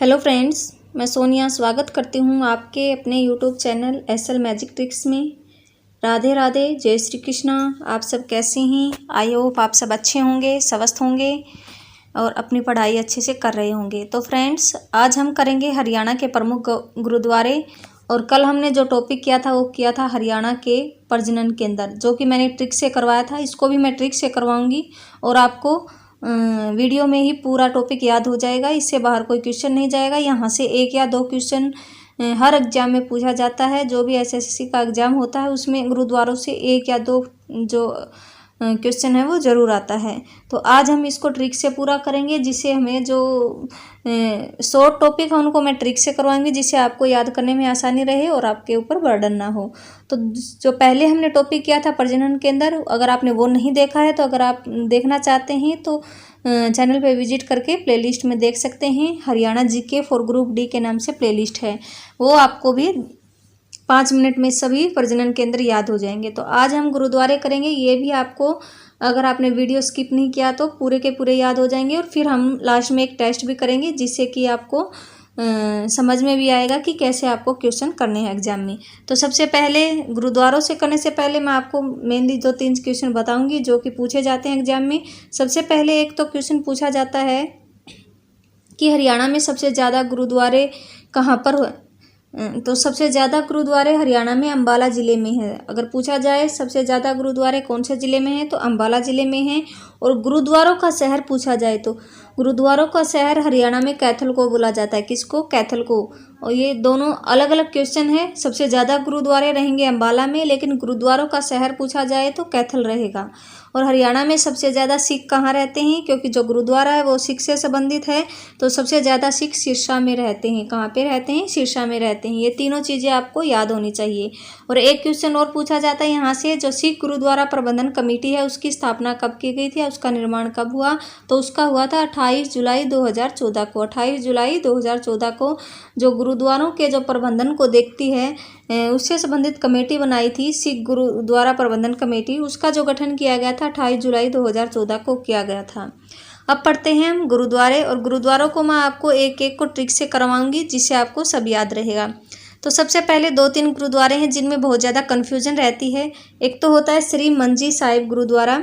Hello friends, मैं सोनिया स्वागत करती हूँ आपके अपने YouTube channel SL magic tricks में। राधे राधे, जय श्री कृष्णा। आप सब कैसे हैं? आई होप आप सब अच्छे होंगे, स्वस्थ होंगे और अपनी पढ़ाई अच्छे से कर रहे होंगे। तो फ्रेंड्स, आज हम करेंगे हरियाणा के प्रमुख गुरुद्वारे। और कल हमने जो टॉपिक किया था वो किया था हरियाणा के प्रजनन केंद्र, जो कि मैंने ट्रिक से करवाया था। इसको भी मैं ट्रिक से करवाऊँगी और आपको वीडियो में ही पूरा टॉपिक याद हो जाएगा। इससे बाहर कोई क्वेश्चन नहीं जाएगा। यहाँ से 1 या 2 क्वेश्चन हर एग्जाम में पूछा जाता है। जो भी एसएससी का एग्ज़ाम होता है उसमें गुरुद्वारों से 1 या 2 जो क्वेश्चन है वो ज़रूर आता है। तो आज हम इसको ट्रिक से पूरा करेंगे, जिससे हमें जो शॉर्ट टॉपिक है उनको मैं ट्रिक से करवाऊंगी, जिससे आपको याद करने में आसानी रहे और आपके ऊपर बर्डन ना हो। तो जो पहले हमने टॉपिक किया था प्रजनन केंद्र, अगर आपने वो नहीं देखा है तो अगर आप देखना चाहते हैं तो चैनल पे विजिट करके प्लेलिस्ट में देख सकते हैं। Haryana GK for group D के नाम से प्लेलिस्ट है, वो आपको भी 5 मिनट में सभी प्रजनन केंद्र याद हो जाएंगे। तो आज हम गुरुद्वारे करेंगे, ये भी आपको अगर आपने वीडियो स्किप नहीं किया तो पूरे के पूरे याद हो जाएंगे। और फिर हम लास्ट में एक टेस्ट भी करेंगे, जिससे कि आपको समझ में भी आएगा कि कैसे आपको क्वेश्चन करने हैं एग्जाम में। तो सबसे पहले गुरुद्वारों से करने से पहले मैं आपको मेनली 2-3 क्वेश्चन बताऊंगी जो कि पूछे जाते हैं एग्जाम में। सबसे पहले एक तो क्वेश्चन पूछा जाता है कि हरियाणा में सबसे ज़्यादा गुरुद्वारे कहाँ पर तो सबसे ज़्यादा गुरुद्वारे हरियाणा में अम्बाला ज़िले में है। अगर पूछा जाए सबसे ज़्यादा गुरुद्वारे कौन से ज़िले में हैं तो अम्बाला ज़िले में हैं। और गुरुद्वारों का शहर पूछा जाए तो गुरुद्वारों का शहर हरियाणा में कैथल को बोला जाता है। किसको? कैथल को। और ये दोनों अलग अलग क्वेश्चन है। सबसे ज़्यादा गुरुद्वारे रहेंगे अम्बाला में, लेकिन गुरुद्वारों का शहर पूछा जाए तो कैथल रहेगा। और हरियाणा में सबसे ज़्यादा सिख कहाँ रहते हैं? क्योंकि जो गुरुद्वारा है वो सिख से संबंधित है, तो सबसे ज़्यादा सिख सिरसा में रहते हैं। कहाँ पे रहते हैं? सिरसा में रहते हैं। ये तीनों चीज़ें आपको याद होनी चाहिए। और एक क्वेश्चन और पूछा जाता है यहाँ से, जो सिख गुरुद्वारा प्रबंधन कमेटी है उसकी स्थापना कब की गई थी, उसका निर्माण कब हुआ? तो उसका हुआ था 28 जुलाई 2014 को। 28 जुलाई 2014 को जो गुरुद्वारों के जो प्रबंधन को देखती है उससे संबंधित कमेटी बनाई थी, सिख गुरुद्वारा प्रबंधन कमेटी। उसका जो गठन किया गया था 28 जुलाई 2014 को किया गया था। अब पढ़ते हैं हम गुरुद्वारे। और गुरुद्वारों को मैं आपको एक एक को ट्रिक से करवाऊंगी, जिससे आपको सब याद रहेगा। तो सबसे पहले 2-3 गुरुद्वारे हैं जिनमें बहुत ज़्यादा कन्फ्यूजन रहती है। एक तो होता है श्री मंजी साहिब गुरुद्वारा,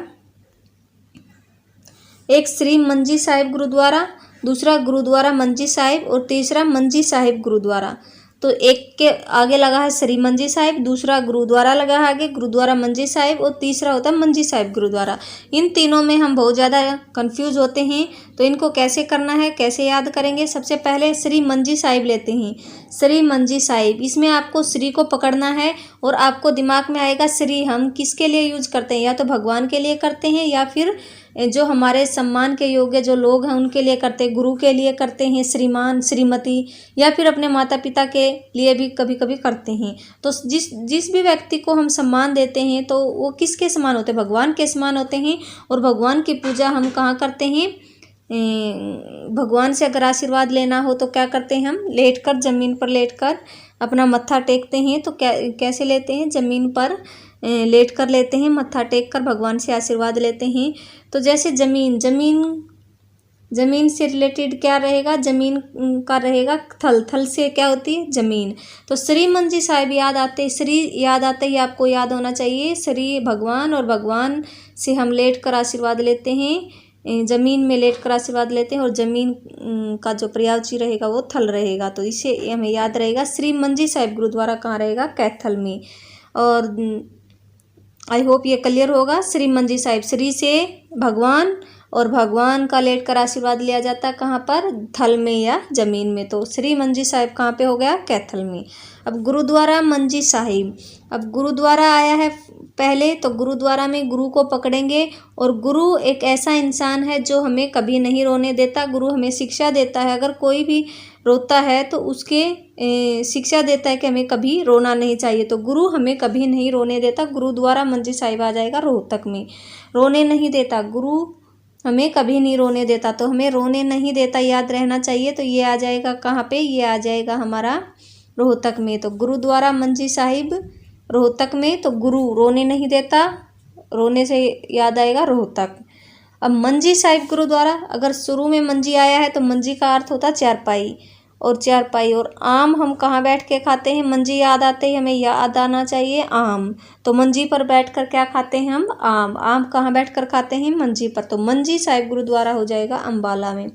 एक श्री मंजी साहिब गुरुद्वारा, दूसरा गुरुद्वारा मंजी साहिब और तीसरा मंजी साहिब गुरुद्वारा। तो एक के आगे लगा है श्री मंजी साहिब, दूसरा गुरुद्वारा लगा है आगे गुरुद्वारा मंजी साहिब और तीसरा होता है मंजी साहिब गुरुद्वारा। इन तीनों में हम बहुत ज़्यादा कंफ्यूज होते हैं। तो इनको कैसे करना है, कैसे याद करेंगे? सबसे पहले श्री मंजी साहिब लेते हैं। श्री मंजी साहिब, इसमें आपको श्री को पकड़ना है और आपको दिमाग में आएगा श्री हम किसके लिए यूज करते हैं? या तो भगवान के लिए करते हैं या फिर जो हमारे सम्मान के योग्य जो लोग हैं उनके लिए करते हैं, गुरु के लिए करते हैं, श्रीमान श्रीमती, या फिर अपने माता पिता के लिए भी कभी कभी करते हैं। तो जिस भी व्यक्ति को हम सम्मान देते हैं तो वो किसके समान होते हैं? भगवान के समान होते हैं। और भगवान की पूजा हम कहाँ करते हैं? भगवान से अगर आशीर्वाद लेना हो तो क्या करते हैं? हम लेटकर, ज़मीन पर लेटकर अपना मत्था टेकते हैं। तो कैसे लेते हैं? ज़मीन पर लेट कर लेते हैं, मत्था टेक कर भगवान से आशीर्वाद लेते हैं। तो जैसे ज़मीन से रिलेटेड क्या रहेगा? ज़मीन का रहेगा थल, थल से क्या होती है? ज़मीन। तो श्री मंजी साहिब याद आते, श्री याद आते ही आपको याद होना चाहिए श्री भगवान, और भगवान से हम लेट कर आशीर्वाद लेते हैं, ज़मीन में लेट कर आशीर्वाद लेते हैं। और ज़मीन का जो पर्यायवाची रहेगा वो थल रहेगा। तो इसे हमें याद रहेगा। श्री मंजी साहिब गुरुद्वारा कहाँ रहेगा? कैथल में। और आई होप ये क्लियर होगा। श्री मंजी साहिब, श्री से भगवान और भगवान का लेट कर आशीर्वाद लिया जाता है कहाँ पर? थल में या ज़मीन में। तो श्री मंजी साहिब कहाँ पे हो गया? कैथल में। अब गुरुद्वारा मंजी साहिब, अब गुरुद्वारा आया है पहले, तो गुरुद्वारा में गुरु को पकड़ेंगे। और गुरु एक ऐसा इंसान है जो हमें कभी नहीं रोने देता। गुरु हमें शिक्षा देता है। अगर कोई भी रोता है तो उसके शिक्षा देता है कि हमें कभी रोना नहीं चाहिए। तो गुरु हमें कभी नहीं रोने देता। गुरुद्वारा मंजी साहिब आ जाएगा रोहतक में। रोने नहीं देता, गुरु हमें कभी नहीं रोने देता। तो हमें रोने नहीं देता याद रहना चाहिए। तो ये आ जाएगा कहाँ पे? ये आ जाएगा हमारा रोहतक में। तो गुरुद्वारा मंजी साहिब रोहतक में। तो गुरु रोने नहीं देता, रोने से याद आएगा रोहतक। अब मंजी साहिब गुरुद्वारा, अगर शुरू में मंजी आया है तो मंजी का अर्थ होता है चारपाई, और चारपाई। और आम हम कहाँ बैठ के खाते हैं? मंजी याद आते ही हमें याद आना चाहिए आम। तो मंजी पर बैठकर क्या खाते हैं हम? आम। आम कहाँ बैठकर खाते हैं? मंजी पर। तो मंजी साहिब गुरुद्वारा हो जाएगा अम्बाला में।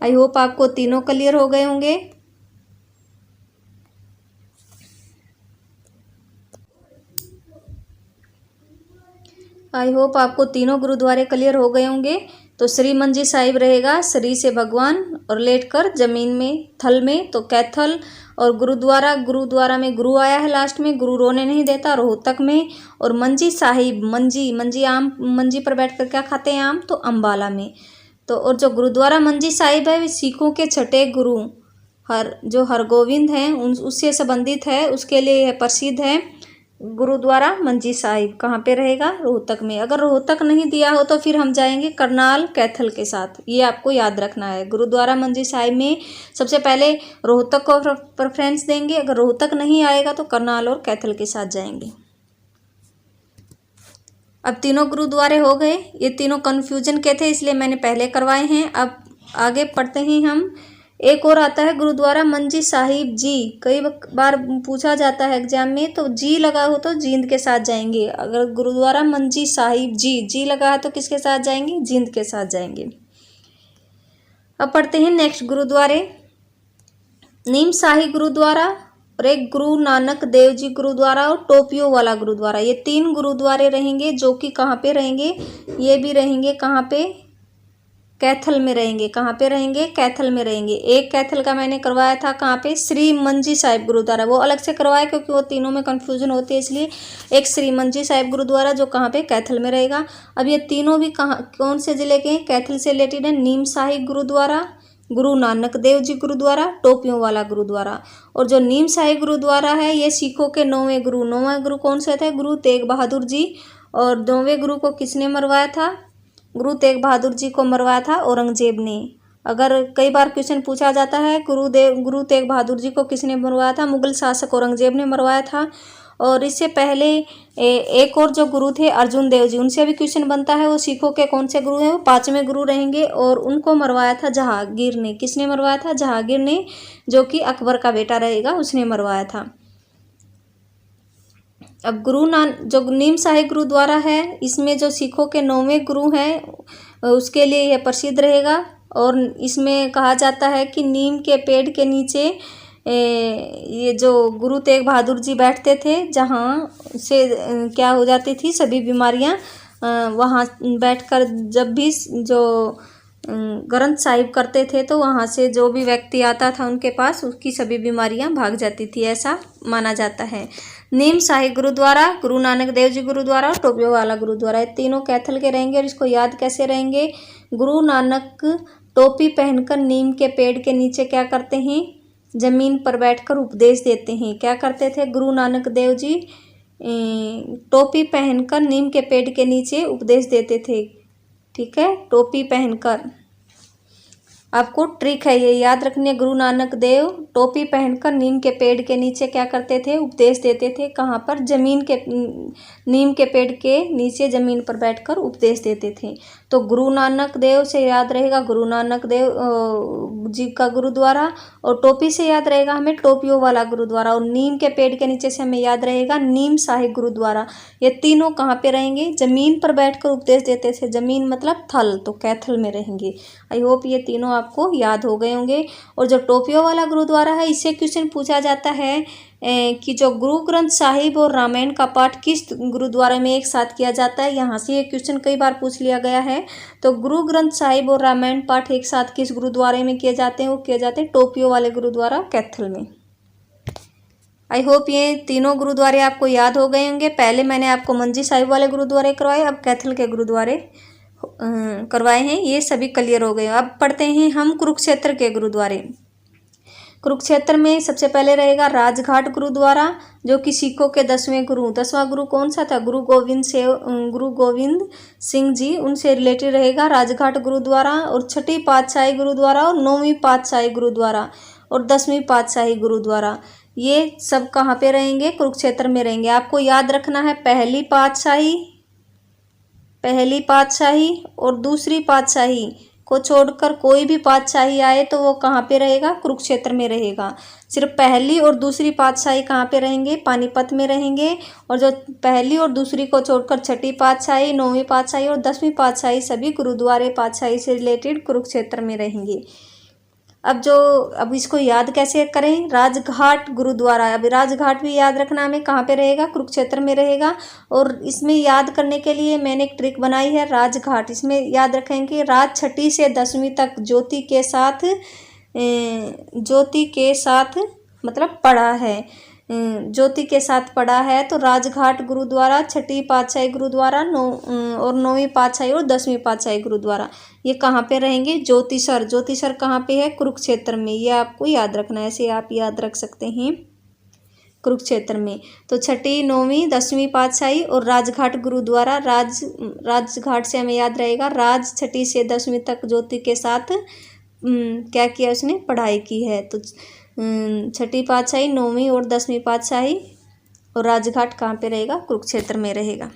आई होप आपको तीनों क्लियर हो गए होंगे। आई होप आपको तीनों गुरुद्वारे क्लियर हो गए होंगे। तो श्री मंजी साहिब रहेगा, श्री से भगवान और लेटकर जमीन में थल में, तो कैथल। और गुरुद्वारा में गुरु आया है लास्ट में, गुरु रोने नहीं देता, रोहतक में। और मंजी साहिब, मंजी आम, मंजी पर बैठकर क्या खाते हैं? आम। तो अम्बाला में। तो और जो गुरुद्वारा मंजी साहिब है, सिखों के छठे गुरु जो हरगोविंद हैं उससे संबंधित है, उसके लिए यह प्रसिद्ध है गुरुद्वारा मंजी साहिब। कहाँ पे रहेगा? रोहतक में। अगर रोहतक नहीं दिया हो तो फिर हम जाएंगे करनाल कैथल के साथ, ये आपको याद रखना है। गुरुद्वारा मंजी साहिब में सबसे पहले रोहतक को प्रेफरेंस देंगे, अगर रोहतक नहीं आएगा तो करनाल और कैथल के साथ जाएंगे। अब तीनों गुरुद्वारे हो गए, ये तीनों कन्फ्यूजन के थे इसलिए मैंने पहले करवाए हैं। अब आगे पढ़ते हैं हम। एक और आता है गुरुद्वारा मंजी साहिब जी। कई बार पूछा जाता है एग्जाम में, तो जी लगा हो तो जींद के साथ जाएंगे। अगर गुरुद्वारा मंजी साहिब जी लगा है तो किसके साथ जाएंगे? जींद के साथ जाएंगे। अब पढ़ते हैं नेक्स्ट गुरुद्वारे। नीम शाही गुरुद्वारा और एक गुरु नानक देव जी गुरुद्वारा और टोपियो वाला गुरुद्वारा, ये तीन गुरुद्वारे रहेंगे जो कि कहाँ पे रहेंगे? ये भी रहेंगे कहाँ पे? कैथल में रहेंगे। कहाँ पे रहेंगे? कैथल में रहेंगे। एक कैथल का मैंने करवाया था कहाँ पे? श्री मंजी साहिब गुरुद्वारा, वो अलग से करवाया क्योंकि वो तीनों में कन्फ्यूजन होती है, इसलिए एक श्री मंजी साहिब गुरुद्वारा जो कहाँ पे? कैथल में रहेगा। अब ये तीनों भी कहाँ, कौन से जिले के हैं? कैथल से रिलेटेड है। नीम शाही गुरुद्वारा, गुरु नानक देव जी गुरुद्वारा, टोपियों वाला गुरुद्वारा। और जो नीम शाही गुरुद्वारा है ये सिखों के 9वें गुरु कौन से थे? गुरु तेग बहादुर जी। और 9वें गुरु को किसने मरवाया था? गुरु तेग बहादुर जी को मरवाया था औरंगजेब ने। अगर कई बार क्वेश्चन पूछा जाता है गुरु तेग बहादुर जी को किसने मरवाया था? मुगल शासक औरंगजेब ने मरवाया था। और इससे पहले एक और जो गुरु थे अर्जुन देव जी, उनसे भी क्वेश्चन बनता है। वो सिखों के कौन से गुरु हैं? वो 5वें गुरु रहेंगे। और उनको मरवाया था जहांगीर ने। किसने मरवाया था? जहांगीर ने, जो कि अकबर का बेटा रहेगा, उसने मरवाया था। अब जो नीम शाही गुरुद्वारा है, इसमें जो सिखों के 9वें गुरु हैं उसके लिए यह प्रसिद्ध रहेगा। और इसमें कहा जाता है कि नीम के पेड़ के नीचे ये जो गुरु तेग बहादुर जी बैठते थे, जहाँ से क्या हो जाती थी सभी बीमारियाँ, वहाँ बैठकर जब भी जो ग्रंथ साहिब करते थे तो वहाँ से जो भी व्यक्ति आता था उनके पास, उसकी सभी बीमारियाँ भाग जाती थी, ऐसा माना जाता है। नीम शाही गुरुद्वारा, गुरु नानक देव जी गुरुद्वारा और टोपियो वाला गुरुद्वारा, ये तीनों कैथल के रहेंगे। और इसको याद कैसे रहेंगे? गुरु नानक टोपी पहनकर नीम के पेड़ के नीचे क्या करते हैं? जमीन पर बैठकर उपदेश देते हैं। क्या करते थे गुरु नानक देव जी? टोपी पहनकर नीम के पेड़ के नीचे उपदेश देते थे। ठीक है, टोपी पहनकर। आपको ट्रिक है ये याद रखनी है। गुरु नानक देव टोपी पहनकर नीम के पेड़ के नीचे क्या करते थे? उपदेश देते थे। कहाँ पर? नीम के पेड़ के नीचे जमीन पर बैठकर उपदेश देते थे। तो गुरु नानक देव से याद रहेगा गुरु नानक देव जी का गुरुद्वारा। और टोपी से याद रहेगा हमें टोपियों वाला गुरुद्वारा। और नीम के पेड़ के नीचे से हमें याद रहेगा नीम शाही गुरुद्वारा। ये तीनों कहाँ पे रहेंगे? जमीन पर बैठकर उपदेश देते थे। जमीन मतलब थल, तो कैथल में रहेंगे। आई होप ये तीनों आपको याद हो गए होंगे। और जो टोपियों वाला गुरुद्वारा है, इससे क्वेश्चन पूछा जाता है कि जो गुरु ग्रंथ साहिब और रामायण का पाठ किस गुरुद्वारे में एक साथ किया जाता है। यहाँ से ये क्वेश्चन कई बार पूछ लिया गया है। तो गुरु ग्रंथ साहिब और रामायण पाठ एक साथ किस गुरुद्वारे में किए जाते हैं? वो किए जाते हैं टोपियों वाले गुरुद्वारा कैथल में। आई होप ये तीनों गुरुद्वारे आपको याद हो गए होंगे। पहले मैंने आपको मंजी साहिब वाले गुरुद्वारे करवाए, अब कैथल के गुरुद्वारे करवाए हैं, ये सभी क्लियर हो गए। अब पढ़ते हैं हम कुरुक्षेत्र के गुरुद्वारे। कुरुक्षेत्र में सबसे पहले रहेगा राजघाट गुरुद्वारा, जो कि सिखों के 10वां गुरु कौन सा था? गुरु गोविंद सिंह जी, उनसे रिलेटेड रहेगा राजघाट गुरुद्वारा। और छठी पातशाही गुरुद्वारा और 9वीं पातशाही गुरुद्वारा और 10वीं पातशाही गुरुद्वारा, ये सब कहाँ पे रहेंगे? कुरुक्षेत्र में रहेंगे। आपको याद रखना है पहली पातशाही और दूसरी पातशाही को छोड़कर कोई भी पातशाही आए तो वो कहाँ पे रहेगा, कुरुक्षेत्र में रहेगा। सिर्फ पहली और दूसरी पातशाही कहाँ पे रहेंगे, पानीपत में रहेंगे। और जो पहली और दूसरी को छोड़कर छठी पातशाही, 9वीं पातशाही और 10वीं पातशाही सभी गुरुद्वारे पातशाही से रिलेटेड कुरुक्षेत्र में रहेंगे। अब इसको याद कैसे करें, राजघाट गुरुद्वारा। अब राजघाट भी याद रखना हमें, कहाँ पे रहेगा, कुरुक्षेत्र में रहेगा। और इसमें याद करने के लिए मैंने एक ट्रिक बनाई है, राजघाट। इसमें याद रखेंगे राज छठी से 10वीं तक ज्योति के साथ मतलब पढ़ा है, ज्योति के साथ पढ़ा है। तो राजघाट गुरुद्वारा, छठी पातशाही गुरुद्वारा, 9वीं पातशाही और 10वीं पातशाही गुरुद्वारा ये कहाँ पे रहेंगे, ज्योतिसर। ज्योतिसर कहाँ पे है, कुरुक्षेत्र में। ये आपको याद रखना है, ऐसे आप याद रख सकते हैं, कुरुक्षेत्र में। तो छठी, 9वीं, 10वीं पातशाही और राजघाट गुरुद्वारा। राजघाट से हमें याद रहेगा राज छठी से 10वीं तक ज्योति के साथ क्या किया, उसने पढ़ाई की है। तो छठी पातशाही, 9वीं और 10वीं पातशाही और राजघाट कहाँ पे रहेगा, कुरुक्षेत्र में रहेगा।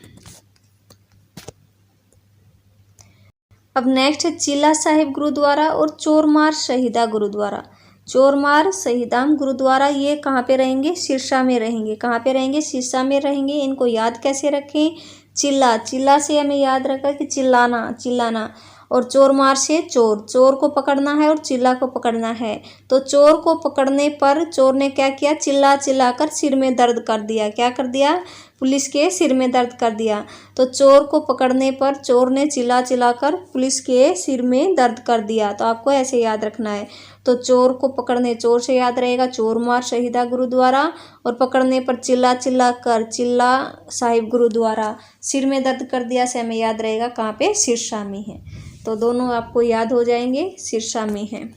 अब नेक्स्ट है चीला साहिब गुरुद्वारा और चोरमार शहीदा गुरुद्वारा। चोरमार शहीदाम गुरुद्वारा ये कहाँ पे रहेंगे, सिरसा में रहेंगे। कहाँ पे रहेंगे, सिरसा में रहेंगे। इनको याद कैसे रखें, चिल्ला से हमें याद रखा कि चिल्लाना। और चोरमार से चोर को पकड़ना है और चिल्ला को पकड़ना है। तो चोर को पकड़ने पर चोर ने क्या किया, चिल्ला कर सिर में दर्द कर दिया। क्या कर दिया, पुलिस के सिर में दर्द कर दिया। तो चोर को पकड़ने पर चोर ने चिल्ला कर पुलिस के सिर में दर्द कर दिया। तो आपको ऐसे याद रखना है। तो चोर को पकड़ने, चोर से याद रहेगा चोरमार शहीदा गुरुद्वारा, और पकड़ने पर चिल्ला कर चिल्ला साहिब गुरुद्वारा। सिर में दर्द कर दिया से हमें याद रहेगा कहाँ पे, सिरसा में है। तो दोनों आपको याद हो जाएंगे, सिरसा में है।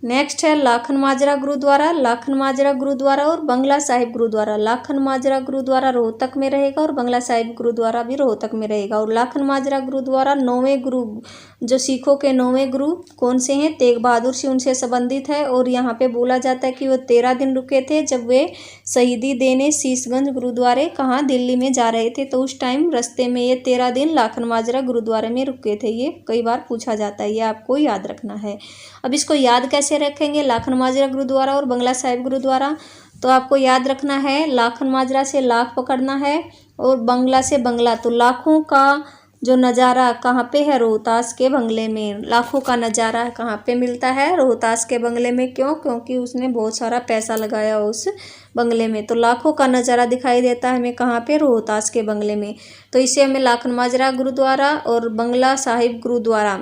नेक्स्ट है लाखन माजरा गुरुद्वारा। लाखन माजरा गुरुद्वारा और बंगला साहिब गुरुद्वारा। लाखन माजरा गुरुद्वारा रोहतक में रहेगा और बंगला साहिब गुरुद्वारा भी रोहतक में रहेगा। और लाखन माजरा गुरुद्वारा 9वें गुरु, जो सिखों के 9वें गुरु कौन से हैं, तेग बहादुर से उनसे संबंधित है। और यहाँ पे बोला जाता है कि वो 13 दिन रुके थे जब वे शहीदी देने शीशगंज गुरुद्वारे कहाँ, दिल्ली में जा रहे थे। तो उस टाइम रास्ते में ये 13 दिन लाखन माजरा गुरुद्वारे में रुके थे। ये कई बार पूछा जाता है, ये आपको याद रखना है। अब इसको याद कैसे रखेंगे, लाखन माजरा गुरुद्वारा और बंगला साहिब गुरुद्वारा। तो आपको याद रखना है, लाखन माजरा से लाख पकड़ना है और बंगला से बंगला। तो लाखों का जो नज़ारा कहाँ पे है, रोहतास के बंगले में। लाखों का नज़ारा कहाँ पे मिलता है, रोहतास के बंगले में। क्यों, क्योंकि उसने बहुत सारा पैसा लगाया उस बंगले में। तो लाखों का नज़ारा दिखाई देता है हमें कहाँ पे, रोहतास के बंगले में। तो इसे हमें लाखन माजरा गुरुद्वारा और बंगला साहिब गुरुद्वारा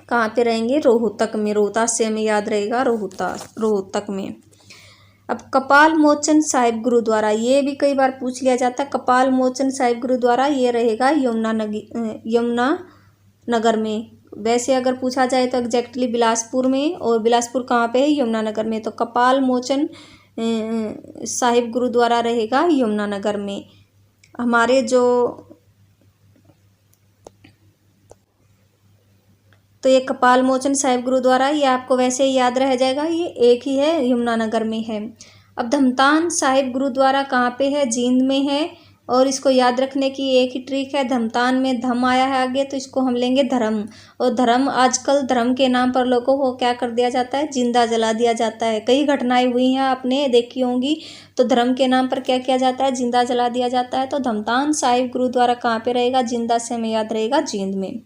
कहाँ पे रहेंगे, रोहतक में। रोहतास से हमें याद रहेगा रोहतक में। अब कपाल मोचन साहिब गुरुद्वारा, ये भी कई बार पूछ लिया जाता है। कपाल मोचन साहिब गुरुद्वारा ये रहेगा यमुना नगर में। वैसे अगर पूछा जाए तो एग्जैक्टली बिलासपुर में, और बिलासपुर कहाँ पे है, यमुना नगर में। तो कपाल मोचन साहिब गुरुद्वारा रहेगा यमुना नगर में। हमारे जो तो ये कपाल मोचन साहिब गुरुद्वारा ये आपको वैसे ही याद रह जाएगा, ये एक ही है, यमुनानगर में है। अब धमतान साहिब गुरुद्वारा कहाँ पे है, जींद में है। और इसको याद रखने की एक ही ट्रिक है, धमतान में धम आया है आगे तो इसको हम लेंगे धर्म। और धर्म, आजकल धर्म के नाम पर लोगों को क्या कर दिया जाता है, जिंदा जला दिया जाता है। कई घटनाएं हुई हैं, आपने देखी होंगी। तो धर्म के नाम पर क्या किया जाता है, जिंदा जला दिया जाता है। तो धमतान साहिब गुरुद्वारा कहाँ पे रहेगा, जिंदा से हमें याद रहेगा जींद में।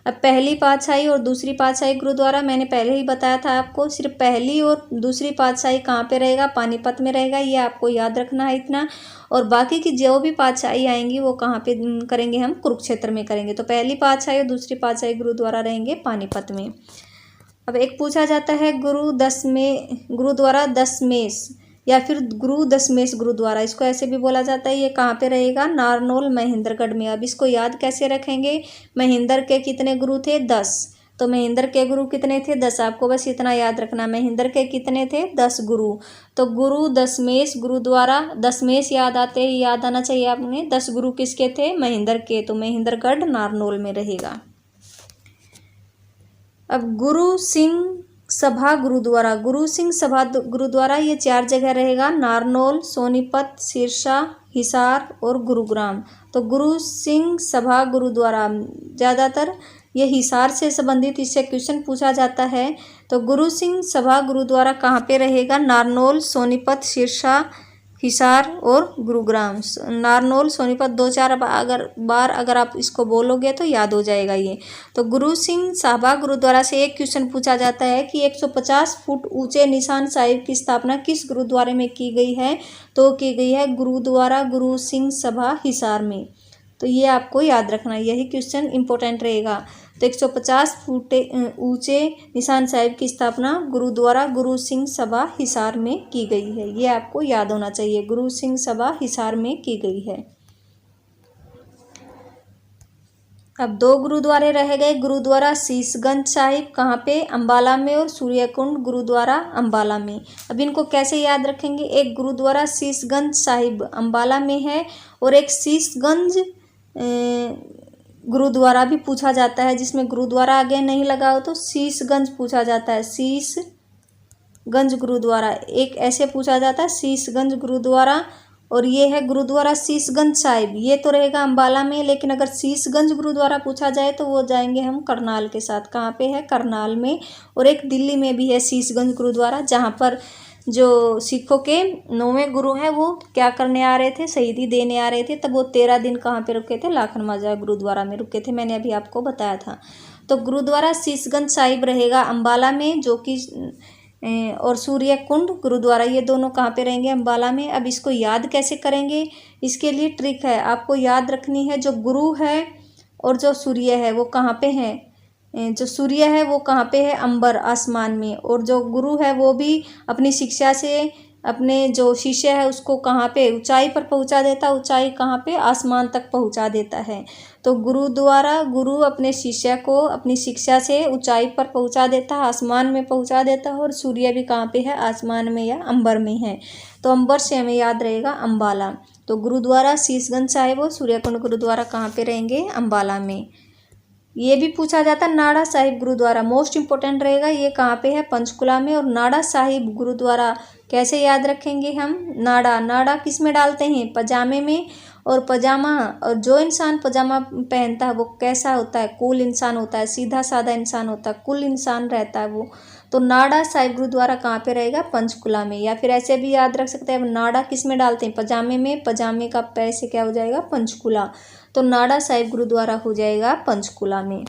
अब पहली पातशाही और दूसरी पातशाही गुरुद्वारा मैंने पहले ही बताया था आपको। सिर्फ पहली और दूसरी पातशाही कहाँ पे रहेगा, पानीपत में रहेगा, ये आपको याद रखना है इतना। और बाकी की जो भी पातशाही आएंगी वो कहाँ पे करेंगे, हम कुरुक्षेत्र में करेंगे। तो पहली पातशाही और दूसरी पातशाही गुरुद्वारा रहेंगे पानीपत में। अब एक पूछा जाता है गुरुद्वारा दशमेश या फिर गुरु दशमेश गुरुद्वारा, इसको ऐसे भी बोला जाता है। ये कहाँ पे रहेगा, नारनौल महेंद्रगढ़ में। अब इसको याद कैसे रखेंगे, महेंद्र के कितने गुरु थे, 10। तो महेंद्र के गुरु कितने थे, 10। आपको बस इतना याद रखना, महेंद्र के कितने थे, 10 गुरु। तो गुरु दशमेश गुरुद्वारा, दशमेश याद आना चाहिए आपने। 10 गुरु किसके थे, महेंद्र के। तो महेंद्रगढ़ नारनौल में रहेगा। अब गुरु सिंह सभा गुरुद्वारा, गुरु सिंह सभा गुरुद्वारा ये 4 जगह रहेगा, नारनौल, सोनीपत, सिरसा, हिसार और गुरुग्राम। तो गुरु सिंह सभा गुरुद्वारा ज़्यादातर ये हिसार से संबंधित इससे क्वेश्चन पूछा जाता है। तो गुरु सिंह सभा गुरुद्वारा कहाँ पे रहेगा? नारनौल, सोनीपत, सिरसा, हिसार और गुरुग्राम। नारनौल, सोनीपत 2-4 बार अगर आप इसको बोलोगे तो याद हो जाएगा ये। तो गुरु सिंह साहबा गुरुद्वारा से एक क्वेश्चन पूछा जाता है कि 150 फुट ऊंचे निशान साहिब की स्थापना किस गुरुद्वारे में की गई है? तो की गई है गुरुद्वारा गुरु सिंह सभा हिसार में। तो ये आपको याद रखना, यही क्वेश्चन इंपॉर्टेंट रहेगा। तो 150 फुट ऊंचे निशान साहिब की स्थापना गुरुद्वारा गुरु सिंह सभा हिसार में की गई है। ये आपको याद होना चाहिए, गुरु सिंह सभा हिसार में की गई है। अब 2 गुरुद्वारे रह गए। गुरुद्वारा शीशगंज साहिब कहाँ पे? अंबाला में, और सूर्यकुंड गुरुद्वारा अंबाला में। अब इनको कैसे याद रखेंगे? एक गुरुद्वारा शीशगंज साहिब अंबाला में है, और एक शीशगंज गुरुद्वारा भी पूछा जाता है, जिसमें गुरुद्वारा आगे नहीं लगा हो तो शीशगंज पूछा जाता है। शीशगंज गुरुद्वारा एक ऐसे पूछा जाता है, शीशगंज गुरुद्वारा। और ये है गुरुद्वारा शीशगंज साहिब, ये तो रहेगा अंबाला में, लेकिन अगर शीशगंज गुरुद्वारा पूछा जाए तो वो जाएंगे हम करनाल के साथ। कहाँ पे है? करनाल में। और एक दिल्ली में भी है शीशगंज गुरुद्वारा, जहाँ पर जो सिखों के 9वें गुरु हैं वो क्या करने आ रहे थे? शहीदी देने आ रहे थे। तब वो 13 दिन कहाँ पे रुके थे? लाखन माजरा गुरुद्वारा में रुके थे, मैंने अभी आपको बताया था। तो गुरुद्वारा शीशगंज साहिब रहेगा अंबाला में, जो कि और सूर्यकुंड गुरुद्वारा, ये दोनों कहाँ पे रहेंगे? अंबाला में। अब इसको याद कैसे करेंगे? इसके लिए ट्रिक है, आपको याद रखनी है जो गुरु है और जो सूर्य है वो कहाँ पे है? जो सूर्य है वो कहाँ पे है? अंबर, आसमान में। और जो गुरु है वो भी अपनी शिक्षा से अपने जो शिष्य है उसको कहाँ पे? ऊंचाई पर पहुँचा देता। ऊंचाई कहाँ पे? आसमान तक पहुँचा देता है। तो गुरुद्वारा गुरु अपने शिष्य को अपनी शिक्षा से ऊंचाई पर पहुँचा देता है, आसमान में पहुँचा देता है। और सूर्य भी कहाँ पे है? आसमान में या अंबर में है। तो अंबर से हमें याद रहेगा अंबाला। तो गुरुद्वारा शीशगंज साहिब और सूर्यकुंड गुरुद्वारा कहाँ पे रहेंगे? अंबाला में। ये भी पूछा जाता है नाड़ा साहिब गुरुद्वारा, मोस्ट इंपॉर्टेंट रहेगा, ये कहाँ पे है? पंचकुला में। और नाड़ा साहिब गुरुद्वारा कैसे याद रखेंगे हम? नाड़ा, नाड़ा किस में डालते हैं? पजामे में। और पजामा, और जो इंसान पजामा पहनता है वो कैसा होता है? कूल इंसान होता है, सीधा साधा इंसान होता है, कुल इंसान रहता है वो। तो नाड़ा साहिब गुरुद्वारा कहाँ पे रहेगा? पंचकुला में। या फिर ऐसे भी याद रख सकते हैं, नाड़ा किस में डालते हैं? पजामे में। पजामे का पै से क्या हो जाएगा? पंचकुला। तो नाड़ा साहिब गुरुद्वारा हो जाएगा पंचकुला में।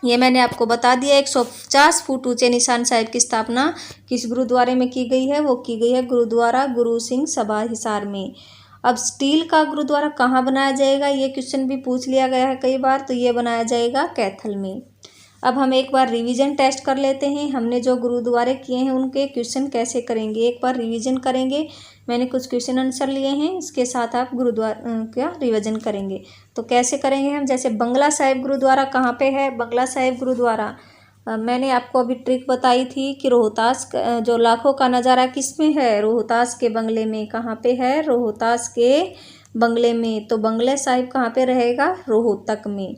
ये मैंने आपको बता दिया। 150 फुट ऊंचे निशान साहिब की स्थापना किस गुरुद्वारे में की गई है? वो की गई है गुरुद्वारा गुरु सिंह सभा हिसार में। अब स्टील का गुरुद्वारा कहाँ बनाया जाएगा? ये क्वेश्चन भी पूछ लिया गया है कई बार। तो ये बनाया जाएगा कैथल में। अब हम एक बार रिवीजन टेस्ट कर लेते हैं, हमने जो गुरुद्वारे किए हैं उनके क्वेश्चन कैसे करेंगे, एक बार रिवीजन करेंगे। मैंने कुछ क्वेश्चन आंसर लिए हैं, इसके साथ आप गुरुद्वारा का रिवीजन करेंगे। तो कैसे करेंगे हम? जैसे बंगला साहिब गुरुद्वारा कहाँ पे है? बंगला साहिब गुरुद्वारा मैंने आपको अभी ट्रिक बताई थी कि रोहतास जो लाखों का नज़ारा किस में है? रोहतास के बंगले में। कहाँ पे है? रोहतास के बंगले में। तो बंगला साहिब कहाँ पे रहेगा? रोहतक में।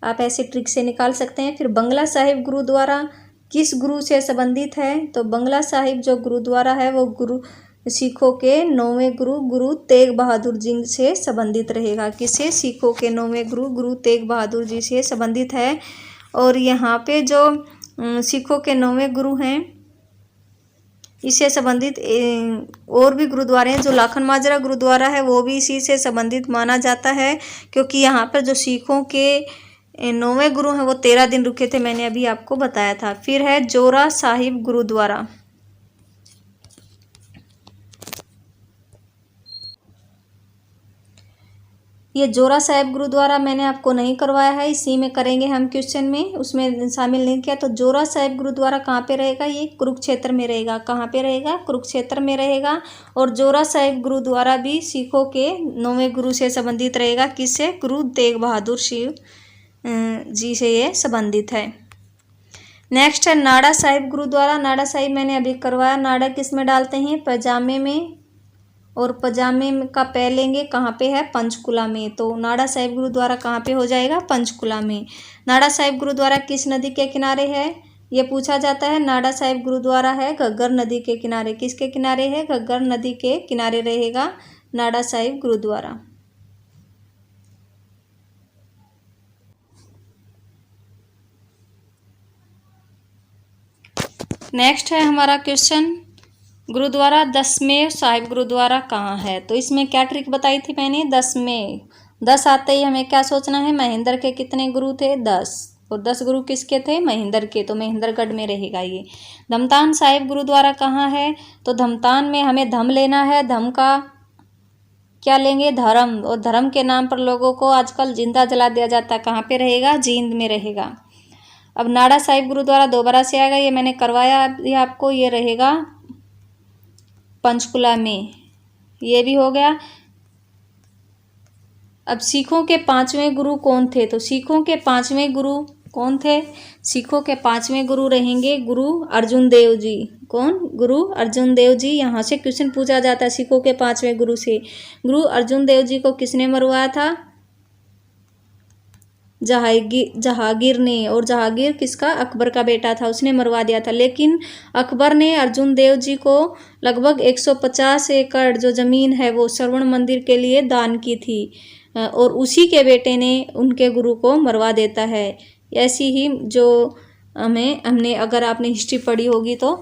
आप ऐसे ट्रिक से निकाल सकते हैं। फिर बंगला साहिब गुरुद्वारा किस गुरु से संबंधित है? तो बंगला साहिब जो गुरुद्वारा है वो गुरु सिखों के 9वें गुरु गुरु तेग बहादुर जी से संबंधित रहेगा। किससे? सिखों के 9वें गुरु गुरु तेग बहादुर जी से संबंधित है। और यहाँ पे जो सिखों के 9वें गुरु हैं इससे संबंधित और भी गुरुद्वारे हैं। जो लाखन माजरा गुरुद्वारा है वो भी इसी से संबंधित माना जाता है, क्योंकि यहाँ पर जो सिखों के 9वें गुरु हैं वो 13 दिन रुके थे, मैंने अभी आपको बताया था। फिर है जोरा साहिब गुरुद्वारा। ये जोरा साहिब गुरुद्वारा मैंने आपको नहीं करवाया है, इसी में करेंगे हम क्वेश्चन में, उसमें शामिल नहीं किया। तो जोरा साहिब गुरुद्वारा कहाँ पे रहेगा? ये कुरुक्षेत्र में रहेगा। कहाँ पे रहेगा? कुरुक्षेत्र में रहेगा। और जोरा साहिब गुरुद्वारा भी सिखों के 9वें गुरु से संबंधित रहेगा। किससे? गुरु तेग बहादुर शिव जी से ये संबंधित है। नेक्स्ट है नाड़ा साहिब गुरुद्वारा। नाड़ा साहिब मैंने अभी करवाया। नाड़ा किस में डालते हैं? पजामे में। और पजामे का पै लेंगे कहाँ पे है? पंचकुला में। तो नाड़ा साहिब गुरुद्वारा कहाँ पे हो जाएगा? पंचकुला में। नाड़ा साहिब गुरुद्वारा किस नदी के किनारे है? ये पूछा जाता है। नाड़ा साहिब गुरुद्वारा है घग्गर नदी के किनारे। किसके किनारे है? घग्गर नदी के किनारे रहेगा नाड़ा साहिब गुरुद्वारा। नेक्स्ट है हमारा क्वेश्चन, गुरुद्वारा दसमें साहिब गुरुद्वारा कहाँ है। तो इसमें क्या ट्रिक बताई थी मैंने, 10 में 10 आते ही हमें क्या सोचना है, महेंद्र के कितने गुरु थे, 10, और 10 गुरु किसके थे, महेंद्र के, तो महेंद्रगढ़ में रहेगा ये। धमतान साहिब गुरुद्वारा कहाँ है, तो धमतान में हमें धम लेना है, धम का क्या लेंगे, धर्म, और धर्म के नाम पर लोगों को आजकल जिंदा जला दिया जाता है, कहाँ पे रहेगा, जींद में रहेगा। अब नाड़ा साहिब गुरुद्वारा दोबारा से आएगा, ये मैंने करवाया अभी आपको, ये रहेगा पंचकुला में, ये भी हो गया। अब सिखों के 5वें गुरु कौन थे, तो सिखों के 5वें गुरु कौन थे, सिखों के 5वें गुरु रहेंगे गुरु अर्जुन देव जी। कौन, गुरु अर्जुन देव जी। यहाँ से क्वेश्चन पूछा जाता है सिखों के 5वें गुरु से। गुरु अर्जुन देव जी को किसने मरवाया था, जहांगीर ने, और जहांगीर किसका, अकबर का बेटा था, उसने मरवा दिया था। लेकिन अकबर ने अर्जुन देव जी को लगभग 150 एकड़ जो ज़मीन है वो श्रवण मंदिर के लिए दान की थी, और उसी के बेटे ने उनके गुरु को मरवा देता है। ऐसी ही जो हमने अगर आपने हिस्ट्री पढ़ी होगी तो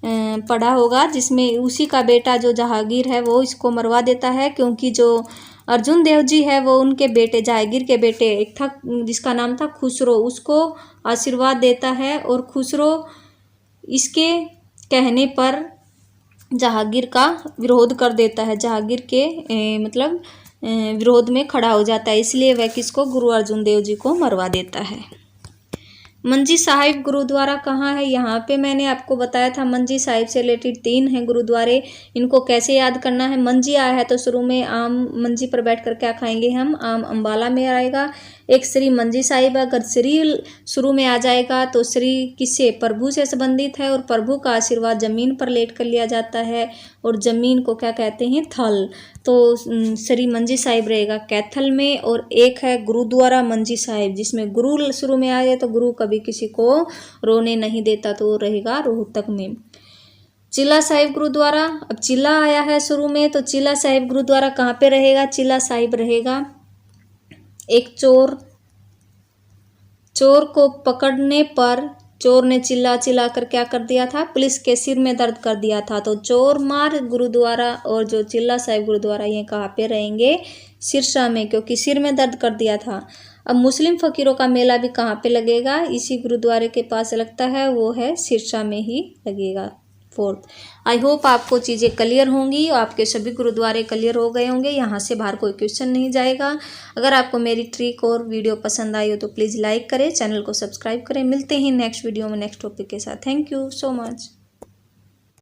पढ़ा होगा, जिसमें उसी का बेटा जो जहांगीर है वो इसको मरवा देता है, क्योंकि जो अर्जुन देव जी है वो उनके बेटे, जहांगीर के बेटे एक था जिसका नाम था खुसरो, उसको आशीर्वाद देता है, और खुसरो इसके कहने पर जहांगीर का विरोध कर देता है, जहांगीर के मतलब विरोध में खड़ा हो जाता है, इसलिए वह किसको, गुरु अर्जुन देव जी को मरवा देता है। मंजी साहिब गुरुद्वारा कहाँ है, यहाँ पे मैंने आपको बताया था मंजी साहिब से रिलेटेड 3 हैं गुरुद्वारे, इनको कैसे याद करना है। मंजी आया है तो शुरू में आम, मंजी पर बैठ कर क्या खाएंगे हम, आम अम्बाला में आएगा। एक श्री मंजी साहिब, अगर श्री शुरू में आ जाएगा तो श्री किससे, प्रभु से संबंधित है, और प्रभु का आशीर्वाद जमीन पर लेट कर लिया जाता है, और जमीन को क्या कहते हैं, थल। तो श्री मंजी साहिब रहेगा कैथल में, और एक है गुरुद्वारा मंजी साहिब, जिसमें गुरु शुरू में आए तो गुरु कभी किसी को रोने नहीं देता, तो वो रहेगा रोहतक में। चिल्ला साहिब गुरुद्वारा, अब चिल्ला आया है शुरू में, तो चिल्ला साहिब गुरुद्वारा कहाँ पे रहेगा, चिल्ला साहिब रहेगा एक चोर को पकड़ने पर चोर ने चिल्ला चिल्ला कर क्या कर दिया था, पुलिस के सिर में दर्द कर दिया था। तो चोर मार गुरुद्वारा और जो चिल्ला साहिब गुरुद्वारा ये कहाँ पे रहेंगे, सिरसा में, क्योंकि सिर में दर्द कर दिया था। अब मुस्लिम फ़कीरों का मेला भी कहाँ पे लगेगा, इसी गुरुद्वारे के पास लगता है, वो है सिरसा में ही लगेगा। 4th, आई होप आपको चीज़ें क्लियर होंगी, आपके सभी गुरुद्वारे क्लियर हो गए होंगे, यहाँ से बाहर कोई क्वेश्चन नहीं जाएगा। अगर आपको मेरी ट्रिक और वीडियो पसंद आई हो तो प्लीज़ लाइक करें, चैनल को सब्सक्राइब करें। मिलते हैं नेक्स्ट वीडियो में नेक्स्ट टॉपिक के साथ। Thank you so much.